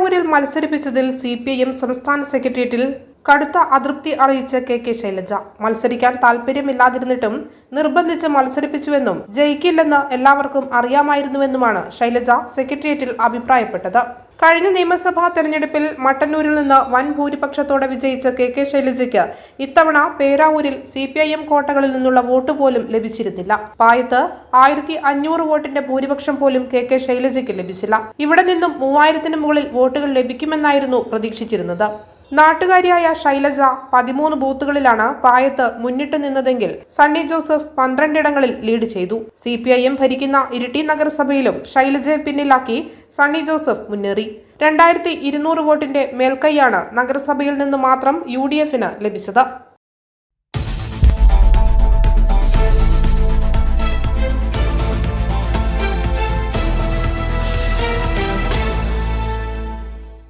പേരാവൂരിൽ മത്സരിപ്പിച്ചതിൽ CPIM സംസ്ഥാന സെക്രട്ടേറിയറ്റിൽ കടുത്ത അതൃപ്തി അറിയിച്ച കെ ശൈലജ മത്സരിക്കാൻ താൽപര്യമില്ലാതിരുന്നിട്ടും നിർബന്ധിച്ച് മത്സരിപ്പിച്ചുവെന്നും ജയിക്കില്ലെന്ന് എല്ലാവർക്കും അറിയാമായിരുന്നുവെന്നുമാണ് ശൈലജ സെക്രട്ടേറിയറ്റിൽ അഭിപ്രായപ്പെട്ടത്. കഴിഞ്ഞ നിയമസഭാ തെരഞ്ഞെടുപ്പിൽ മട്ടന്നൂരിൽ നിന്ന് വൻ ഭൂരിപക്ഷത്തോടെ വിജയിച്ച കെ ശൈലജയ്ക്ക് ഇത്തവണ പേരാവൂരിൽ CPIM കോട്ടകളിൽ നിന്നുള്ള വോട്ട് പോലും ലഭിച്ചിരുന്നില്ല. പായത്ത് 1500 വോട്ടിന്റെ ഭൂരിപക്ഷം പോലും കെ ശൈലജയ്ക്ക് ലഭിച്ചില്ല. ഇവിടെ നിന്നും 3000-ന് മുകളിൽ വോട്ടുകൾ ലഭിക്കുമെന്നായിരുന്നു പ്രതീക്ഷിച്ചിരുന്നത്. നാട്ടുകാരിയായ ശൈലജ 13 ബൂത്തുകളിലാണ് പായത്ത് മുന്നിട്ട് നിന്നതെങ്കിൽ സണ്ണി ജോസഫ് 12 ഇടങ്ങളിൽ ലീഡ് ചെയ്തു. CPIM ഭരിക്കുന്ന ഇരിട്ടി നഗരസഭയിലും ശൈലജയെ പിന്നിലാക്കി സണ്ണി ജോസഫ് മുന്നേറി. 2200 വോട്ടിന്റെ മേൽക്കൈയാണ് നഗരസഭയിൽ നിന്ന് മാത്രം UDF-ന് ലഭിച്ചത്.